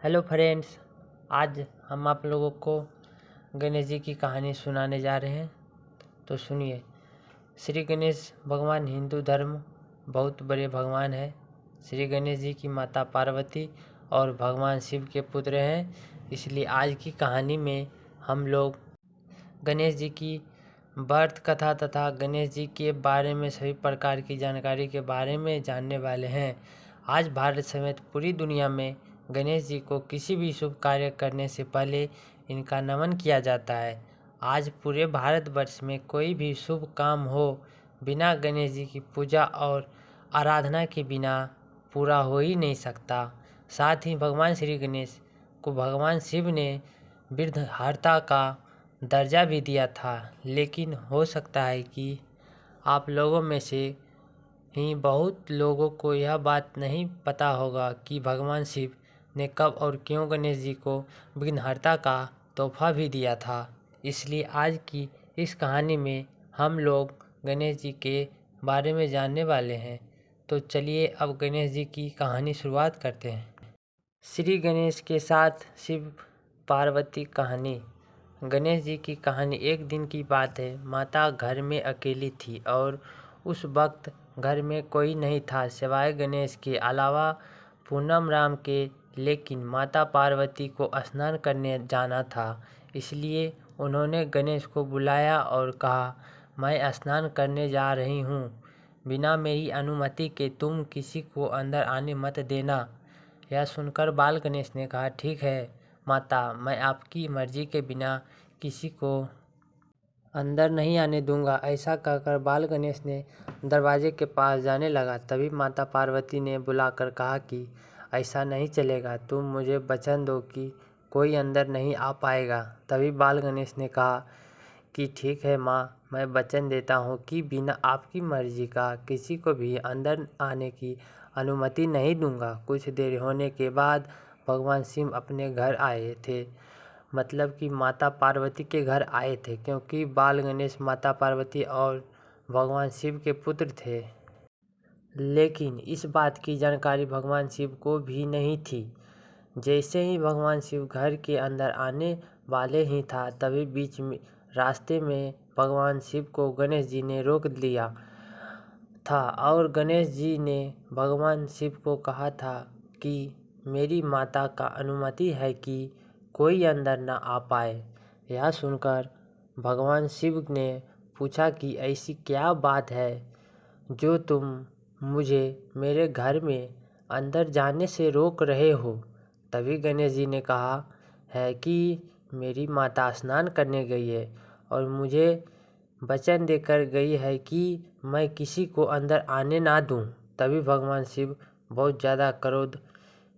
Hello friends, आज हम आप लोगों को गणेश जी की कहानी सुनाने जा रहे हैं। तो सुनिए। श्री गणेश भगवान हिंदू धर्म बहुत बड़े भगवान हैं। श्री गणेश जी की माता पार्वती और भगवान शिव के पुत्र हैं। इसलिए आज की कहानी में हम लोग गणेश जी की बर्थ कथा तथा गणेश जी के बारे में सभी प्रकार की जानकारी के बारे में जानने वाले हैं। आज भारत समेत पूरी दुनिया में गणेश जी को किसी भी शुभ कार्य करने से पहले इनका नमन किया जाता है। आज पूरे भारतवर्ष में कोई भी शुभ काम हो बिना गणेश जी की पूजा और आराधना के बिना पूरा हो ही नहीं सकता। साथ ही भगवान श्री गणेश को भगवान शिव ने विघ्नहर्ता का दर्जा भी दिया था। लेकिन हो सकता है कि आप लोगों में से ही बहुत लोगों को यह बात नहीं पता होगा कि भगवान शिव ने कब और क्यों गणेश जी को विघ्नहर्ता का तोहफा भी दिया था। इसलिए आज की इस कहानी में हम लोग गणेश जी के बारे में जानने वाले हैं। तो चलिए अब गणेश जी की कहानी शुरुआत करते हैं। श्री गणेश के साथ शिव पार्वती कहानी। गणेश जी की कहानी एक दिन की बात है। माता घर में अकेली थी और उस वक्त घर में कोई नहीं था सिवाय गणेश के अलावा पूनम राम के। लेकिन माता पार्वती को स्नान करने जाना था, इसलिए उन्होंने गणेश को बुलाया और कहा, मैं स्नान करने जा रही हूँ, बिना मेरी अनुमति के तुम किसी को अंदर आने मत देना। यह सुनकर बाल गणेश ने कहा, ठीक है माता, मैं आपकी मर्जी के बिना किसी को अंदर नहीं आने दूंगा। ऐसा कहकर बाल गणेश ने दरवाजे के पास जाने लगा। तभी माता पार्वती ने बुलाकर कहा कि ऐसा नहीं चलेगा, तुम मुझे वचन दो कि कोई अंदर नहीं आ पाएगा। तभी बाल गणेश ने कहा कि ठीक है माँ, मैं वचन देता हूँ कि बिना आपकी मर्जी का किसी को भी अंदर आने की अनुमति नहीं दूंगा। कुछ देर होने के बाद भगवान शिव अपने घर आए थे, मतलब कि माता पार्वती के घर आए थे, क्योंकि बाल गणेश माता पार्वती और भगवान शिव के पुत्र थे। लेकिन इस बात की जानकारी भगवान शिव को भी नहीं थी। जैसे ही भगवान शिव घर के अंदर आने वाले ही था, तभी बीच में रास्ते में भगवान शिव को गणेश जी ने रोक लिया था और गणेश जी ने भगवान शिव को कहा था कि मेरी माता का अनुमति है कि कोई अंदर न आ पाए। यह सुनकर भगवान शिव ने पूछा कि ऐसी क्या बात है जो तुम मुझे मेरे घर में अंदर जाने से रोक रहे हो। तभी गणेश जी ने कहा है कि मेरी माता स्नान करने गई है और मुझे वचन देकर गई है कि मैं किसी को अंदर आने ना दूं। तभी भगवान शिव बहुत ज़्यादा क्रोध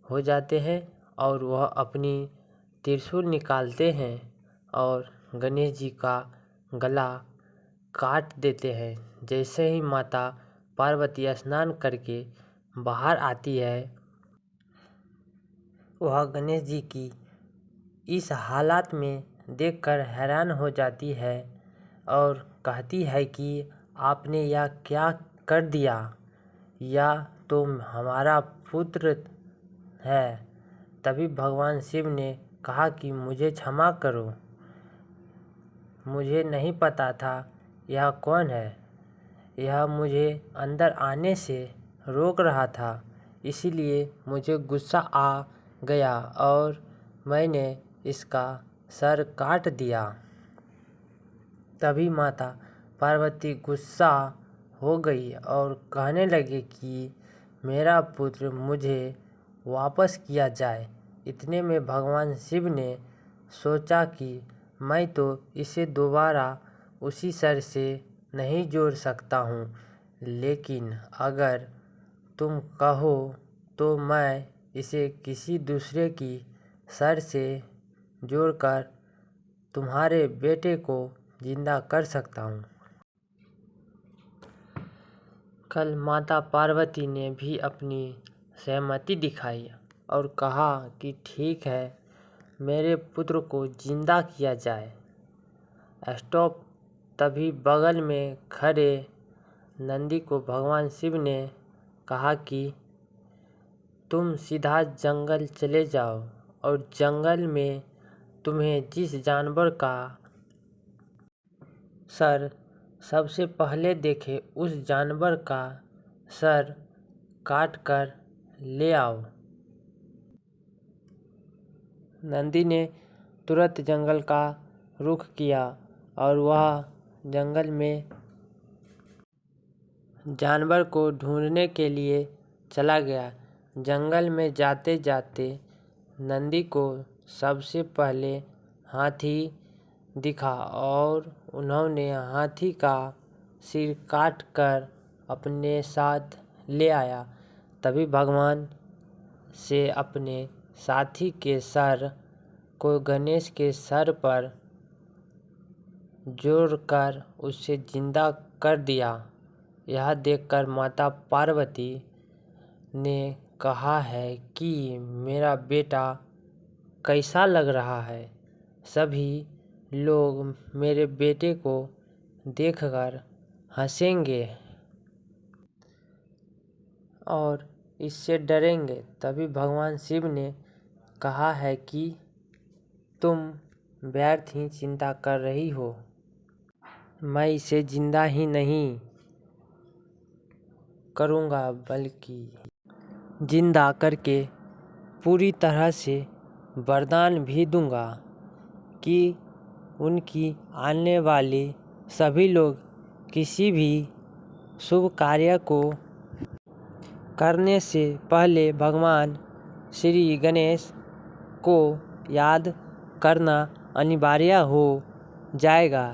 हो जाते हैं और वह अपनी त्रिशूल निकालते हैं और गणेश जी का गला काट देते हैं। जैसे ही माता पार्वती स्नान करके बाहर आती है, वह गणेश जी की इस हालत में देखकर हैरान हो जाती है और कहती है कि आपने यह क्या कर दिया, या तुम हमारा पुत्र है। तभी भगवान शिव ने कहा कि मुझे क्षमा करो, मुझे नहीं पता था यह कौन है। यह मुझे अंदर आने से रोक रहा था, इसीलिए मुझे गुस्सा आ गया और मैंने इसका सर काट दिया। तभी माता पार्वती गुस्सा हो गई और कहने लगे कि मेरा पुत्र मुझे वापस किया जाए। इतने में भगवान शिव ने सोचा कि मैं तो इसे दोबारा उसी सर से नहीं जोड़ सकता हूँ, लेकिन अगर तुम कहो तो मैं इसे किसी दूसरे की सर से जोड़कर तुम्हारे बेटे को जिंदा कर सकता हूँ। कल माता पार्वती ने भी अपनी सहमति दिखाई और कहा कि ठीक है, मेरे पुत्र को जिंदा किया जाए। स्टॉप। तभी बगल में खड़े नंदी को भगवान शिव ने कहा कि तुम सीधा जंगल चले जाओ और जंगल में तुम्हें जिस जानवर का सर सबसे पहले देखे उस जानवर का सर काट कर ले आओ। नंदी ने तुरंत जंगल का रुख किया और वह जंगल में जानवर को ढूंढने के लिए चला गया। जंगल में जाते जाते नंदी को सबसे पहले हाथी दिखा और उन्होंने हाथी का सिर काट कर अपने साथ ले आया। तभी भगवान से अपने साथी के सर को गणेश के सर पर जोड़कर उसे जिंदा कर दिया। यह देखकर माता पार्वती ने कहा है कि मेरा बेटा कैसा लग रहा है। सभी लोग मेरे बेटे को देखकर हंसेंगे और इससे डरेंगे। तभी भगवान शिव ने कहा है कि तुम व्यर्थ ही चिंता कर रही हो, मैं इसे जिंदा ही नहीं करूँगा बल्कि जिंदा करके पूरी तरह से वरदान भी दूंगा कि उनकी आने वाले सभी लोग किसी भी शुभ कार्य को करने से पहले भगवान श्री गणेश को याद करना अनिवार्य हो जाएगा।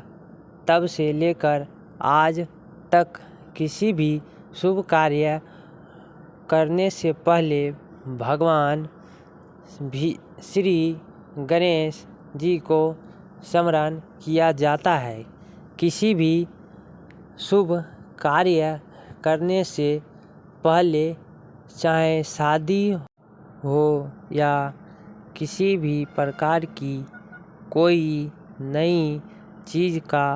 तब से लेकर आज तक किसी भी शुभ कार्य करने से पहले भगवान भी श्री गणेश जी को स्मरण किया जाता है। किसी भी शुभ कार्य करने से पहले चाहे शादी हो या किसी भी प्रकार की कोई नई चीज़ का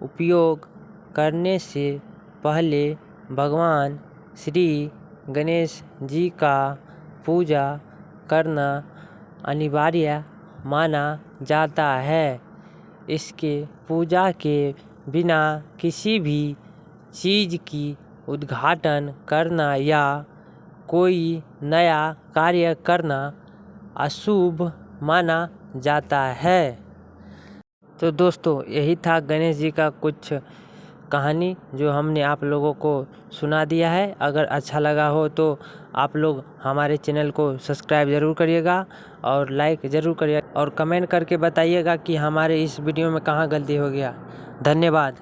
उपयोग करने से पहले भगवान श्री गणेश जी का पूजा करना अनिवार्य माना जाता है। इसके पूजा के बिना किसी भी चीज़ की उद्घाटन करना या कोई नया कार्य करना अशुभ माना जाता है। तो दोस्तों यही था गणेश जी का कुछ कहानी जो हमने आप लोगों को सुना दिया है। अगर अच्छा लगा हो तो आप लोग हमारे चैनल को सब्सक्राइब ज़रूर करिएगा और लाइक ज़रूर करिएगा और कमेंट करके बताइएगा कि हमारे इस वीडियो में कहाँ गलती हो गया। धन्यवाद।